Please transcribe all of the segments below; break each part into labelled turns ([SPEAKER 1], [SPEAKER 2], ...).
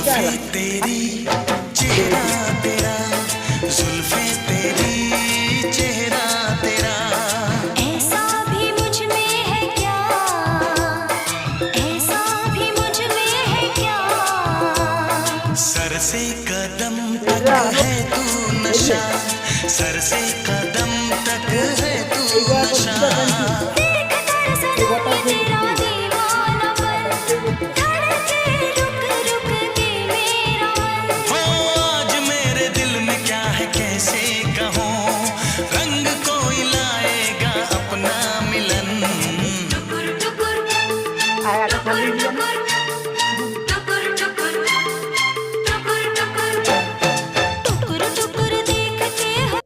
[SPEAKER 1] जुल्फे तेरी चेहरा तेरा, जुल्फे तेरी चेहरा तेरा।
[SPEAKER 2] ऐसा भी मुझ में है क्या, ऐसा भी मुझ में है क्या।
[SPEAKER 1] सर से कदम तक है तू नशा, सर से कदम तक है तू नशा।
[SPEAKER 2] देख कर सदा ये तेरा दीवानापन, धड़के रुक रुक के मेरा मन।
[SPEAKER 1] हो आज मेरे दिल में क्या है कैसे कहूँ, रंग कोई लाएगा अपना मिलन।
[SPEAKER 2] टुकुर टुकुर
[SPEAKER 3] आया तो
[SPEAKER 2] टुकुर
[SPEAKER 3] चली गया
[SPEAKER 2] टुकुर टुकुर टुकुर टुकुर टुकुर टुकुर टुकुर देखते हो।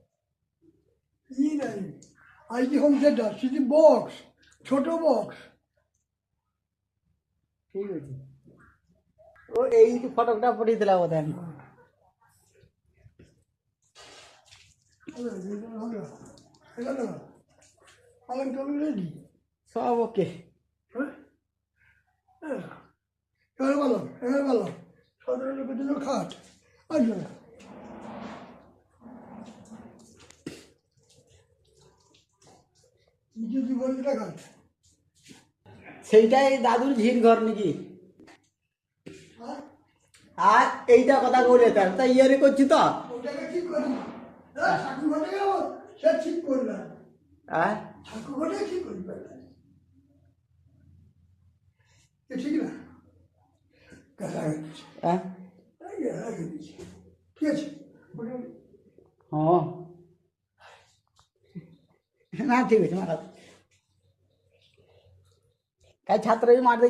[SPEAKER 4] ই নাই ID home theatre city box ছোট বক্স
[SPEAKER 3] ঠিক আছে ও এই ফটোটা পঠিয়েছিল বোধ হয়
[SPEAKER 4] পালন টালন রেডি
[SPEAKER 3] সব ওকে
[SPEAKER 4] এবার ভালো 17 লোকের জন্য খাট আসবে না নিচে 2 ঘন্টা খাট
[SPEAKER 3] সেইটাই দাদুর ঝির ঘর নাকি আর এইটা কথা বলে তাই ইয়ারে করছি তো
[SPEAKER 4] ওটাকে ঠিক করি ঠাকুর ঘটে গেল সে ঠিক করবে
[SPEAKER 3] হ্যাঁ
[SPEAKER 4] ঠাকুর ঘটে ঠিক করবে ঠিক না কথা
[SPEAKER 3] হ্যাঁ
[SPEAKER 4] ঠিক আছে
[SPEAKER 3] হ্যাঁ না ঠিক আছে মারা काय छात्र भी मार दे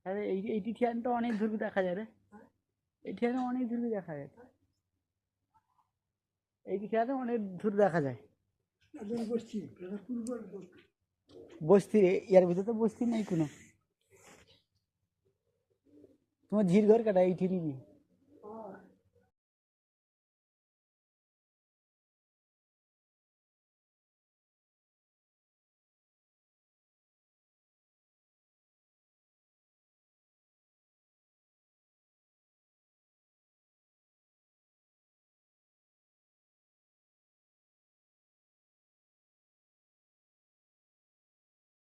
[SPEAKER 3] আরে এইটি ঠিয়ানটা অনেক দূর দেখা যায় রে এই ঠিয়ানে অনেক দূর দেখা যায় এই ঠিয়ানে অনেক দূর দেখা যায় বস্তি ইয়ার ভিতরে তো বস্তি নাই কোনো তোমার ঝির ঘর কাটা এইটি নিবি